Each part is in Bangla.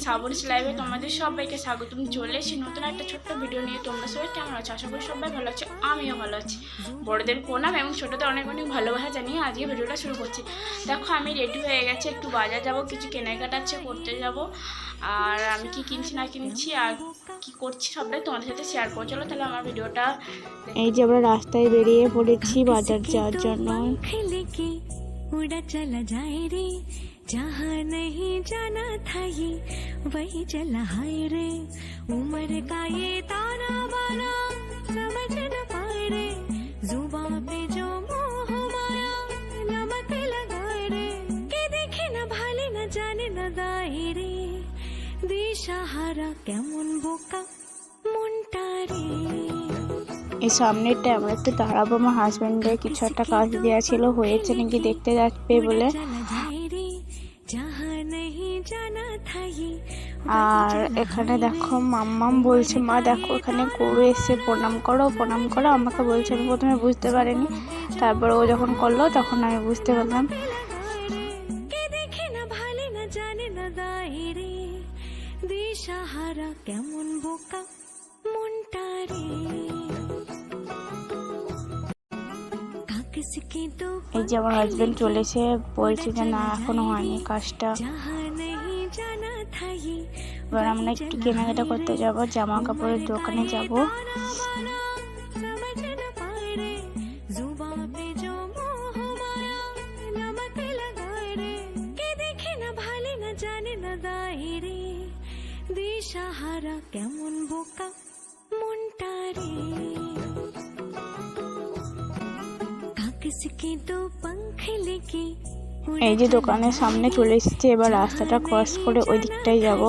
শ্রাবণীস লাইভে তোমাদের সবাইকে স্বাগতম। চলে এসেছি নতুন একটা ছোট্ট ভিডিও নিয়ে। তোমরা সবাই কেমন আছো? আশা করি সবাই ভালো আছো, আমিও ভালো আছি। বড়দের প্রণাম এবং ছোটদের অনেক অনেক ভালোবাসা জানিয়ে আজকে ভিডিওটা শুরু করছি। দেখো আমি রেডি হয়ে গেছি, একটু বাজার যাব, কিছু কেনাকাটা আছে করতে যাব। আর আমি কি কিনছি না কিনছি আর কি করছি সবটাই তোমাদের সাথে শেয়ার করো। চলো তাহলে আমার ভিডিওটা। এই যে আমরা রাস্তায় বেরিয়ে পড়েছি বাজার যাওয়ার জন্য। उड़ा चला जाए रे जहाँ नहीं जाना था ये वही चला हाय रे उम्र का ये ताना बाना समझ न पाए रे जुबान पे जो मोह माया नमक लगाए रे के देखे न भाले न जाने न दाए रे दिशाहारा কেমন বোকা মনটা রে। এই সামনেরটা আমরা একটু দাঁড়াবো, আমার হাজব্যান্ডের কিছু একটা কাজ দেওয়া ছিল, হয়েছে নাকি দেখতে যাচ্ছে বলে। আর এখানে দেখো মাম্মাম বলছে, মা দেখো এখানে গরু এসে প্রণাম করো প্রণাম করো। আমাকে বলছে, আমি প্রথমে বুঝতে পারিনি, তারপর ও যখন করলো তখন আমি বুঝতে পারলাম। দিশাহারা কেমন বোকা মনটা রে। এই যে আমার হাজবেন্ড চলেছে, বলছে যে না এখনো হয়নি কাজটা। এবার আমরা একটু কেনাকাটা করতে যাব, জামা কাপড়ের দোকানে যাব। দিশাহারা কেমন বোকা মনটা রে। এই যে দোকানের সামনে চলে এসেছে, এবার রাস্তাটা ক্রস করে ওই দিকটাই যাব।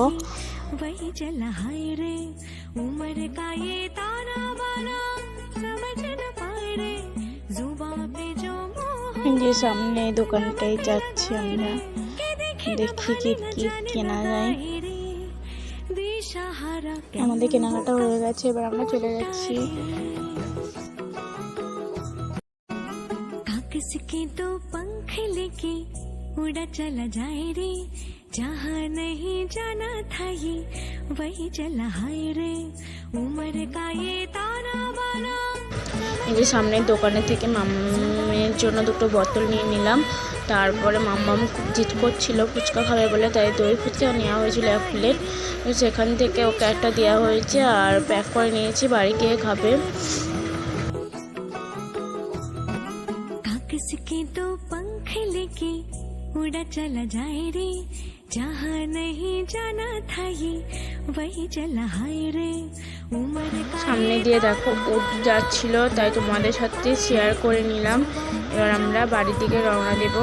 যে সামনে দোকানটাই যাচ্ছি আমরা, দেখি কি কি কেনা যায়। আমাদের কেনাকাটা হয়ে গেছে, এবার আমরা চলে যাচ্ছি। किसके दो पंख लेके उड़ा चला जाए रे जहाँ नहीं जाना था ये वही चला हाय रे उम्र का ये ताना बाना। এই যে সামনের দোকানে থেকে মাম্মামের জন্য দুটো বোতল নিয়ে নিলাম। তারপরে মাম্মাম খুব জিদ করছিল ফুচকা খাবে বলে, তাই দই ফুচকা নেওয়া হয়েছিল 1 প্লেট। সেখান থেকে ওকে একটা দেওয়া হয়েছে আর প্যাক করে নিয়েছি, বাড়ি গিয়ে খাবে। किसके दो पंख लेके उड़ा चला जाए रे जहाँ नहीं जाना था ये वही चला हाय रे उम्र का। সামনে দিয়ে দেখো উঠ যাচ্ছিল, তাই তোমাদের সাথে শেয়ার করে নিলাম। এবার আমরা বাড়ির দিকে রওনা দেব।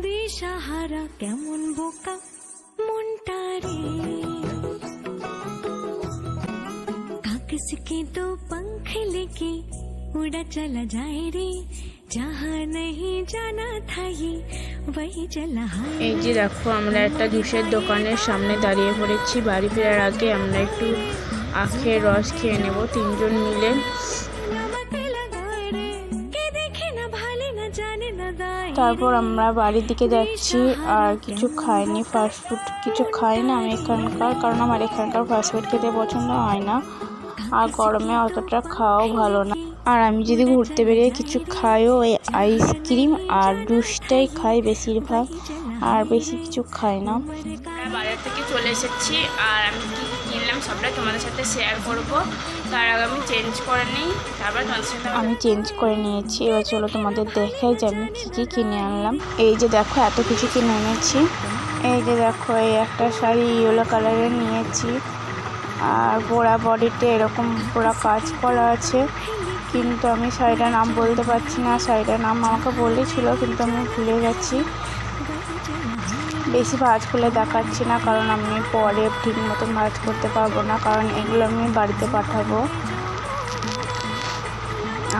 দিশাহারা কেমন বোকা মনটা রে। किसके दो पंख लेके उड़ा चला जाए रे जहाँ नहीं जाना था ये वही चला हाय। এই যে দেখো আমরা একটা জুসের দোকানের সামনে দাঁড়িয়ে পড়েছি। বাড়ি ফেরার আগে আমরা একটু আখের রস খেয়ে নেব 3 জন মিলে। তারপর আমরা বাড়ির দিকে যাচ্ছি। আর কিছু খাইনি, ফাস্টফুড কিছু খাই না আমি এখানকার, কারণ আমার এখানকার ফাস্টফুড খেতে পছন্দ হয় না, আর গরমে অতটা খাওয়াও ভালো না। আর আমি যদি ঘুরতে বেরিয়ে কিছু খাইও ওই আইসক্রিম আর জুসটাই খাই বেশিরভাগ, আর বেশি কিছু খাই না। বাজার থেকে চলে এসেছি আর আমি কী কিনলাম সবটা তোমাদের সাথে শেয়ার করব। তার আগে আমি চেঞ্জ করে নিই, তারপর তোমাদের সাথে। আমি চেঞ্জ করে নিয়েছি, এবার চলো তোমাদের দেখাই যে আমি কী কী কিনে আনলাম। এই যে দেখো এত কিছু কিনে এনেছি। এই যে দেখো এই একটা শাড়ি ইয়েলো কালারের নিয়েছি, আর পোড়া বডিতে এরকম পুরো কাজ করা আছে, কিন্তু আমি শাড়িটার নাম বলতে পারছি না। শাড়িটার নাম আমাকে বলেছিল কিন্তু আমি ভুলে গেছি। বেশি ভাঁজ খুলে দেখাচ্ছি না, কারণ আমি পরে ঠিক মতন ভাঁজ করতে পারবো না, কারণ এগুলো আমি বাড়িতে পাঠাবো।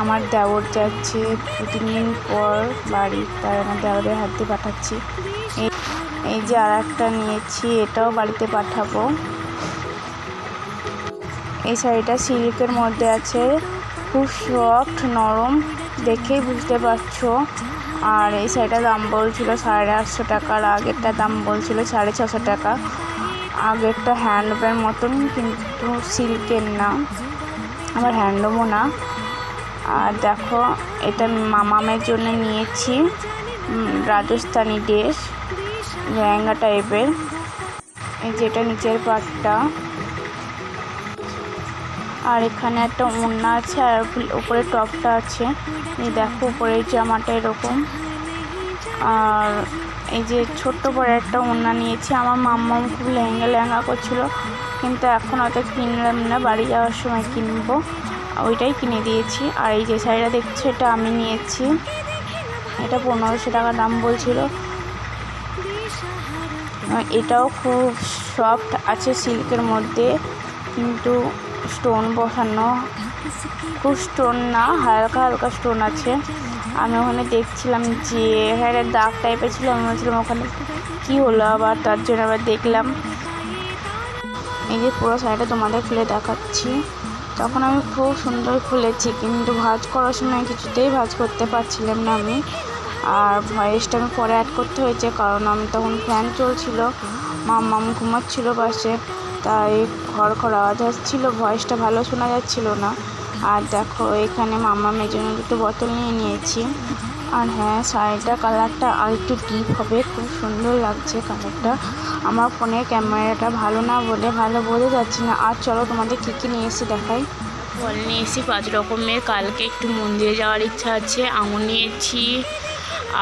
আমার দেওর যাচ্ছে 2-3 দিন পর বাড়ি, তাই আমার দেওরের হাত দিয়ে পাঠাচ্ছি। এই যে আর একটা নিয়েছি, এটাও বাড়িতে পাঠাবো। এই শাড়িটা সিল্কের মধ্যে আছে, খুব সফট নরম, দেখেই বুঝতে পারছো। আর এই শাড়িটার দাম বলছিল 850 টাকা, আর আগেরটার দাম বলছিল 650 টাকা। আগেরটা হ্যান্ডব্যাগ মতন কিন্তু সিল্কের না, আবার হ্যান্ডলুমও না। আর দেখো এটা মামামের জন্য নিয়েছি রাজস্থানি ড্রেস, লেহেঙ্গা টাইপের। এই যেটা নিচের পাটটা, আর এখানে একটা ওড়না আছে আর উপরে টপটা আছে। এই দেখো উপরের জামাটা এরকম। আর এই যে ছোট্ট করে একটা ওড়না নিয়েছি। আমার মাম্মাম খুব লেহেঙ্গা করছিল, কিন্তু এখন অত কিনলাম না, বাড়ি যাওয়ার সময় কিনবো, ওইটাই কিনে দিয়েছি। আর এই যে শাড়িটা দেখছো এটা আমি নিয়েছি, এটা 1500 টাকা দাম বলছিল। এটাও খুব সফট আছে সিল্কের মধ্যে, কিন্তু স্টোন বসানো, খুব স্টোন না, হালকা হালকা স্টোন আছে। আমি ওখানে দেখছিলাম যে হ্যাঁ দাগ টাইপের ছিল, আমি বলছিলাম ওখানে কী হলো আবার, তার জন্য আবার দেখলাম। এই যে পুরো শাড়িটা তোমাদের খুলে দেখাচ্ছি। তখন আমি খুব সুন্দর খুলেছি, কিন্তু ভাঁজ করার সময় কিছুতেই ভাঁজ করতে পারছিলাম না আমি। আর ভয়েসটা আমি পরে অ্যাড করতে হয়েছে, কারণ আমি তখন ফ্যান চলছিল, মাম্মাম ঘুমাচ্ছিল পাশে, তাই খড়খড় আওয়াজ আসছিল, ভয়েসটা ভালো শোনা যাচ্ছিল না। আর দেখো এখানে মাম্মামের জন্য 2 বোতল নিয়ে নিয়েছি। আর হ্যাঁ শাড়িটা কালারটা আর একটু ডিপ হবে, খুব সুন্দর লাগছে কালারটা। আমার ফোনের ক্যামেরাটা ভালো না বলে ভালো বোঝা যাচ্ছে না। আর চলো তোমাদের কী কী নিয়ে এসে দেখাই। ফল নিয়ে এসেছি 5 রকমের, কালকে একটু মন্দিরে যাওয়ার ইচ্ছা আছে। আঙুর নিয়েছি,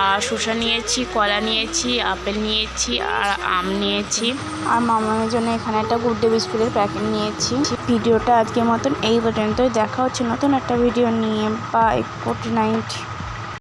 আর শসা নিয়েছি, কলা নিয়েছি, আপেল নিয়েছি, আর আম নিয়েছি। আর মামার জন্য এখানে একটা গুড ডে বিস্কুটের প্যাকেট নিয়েছি। ভিডিওটা আজকের মতন এই পর্যন্তই, দেখা হচ্ছে নতুন একটা ভিডিও নিয়ে। Bye, good night.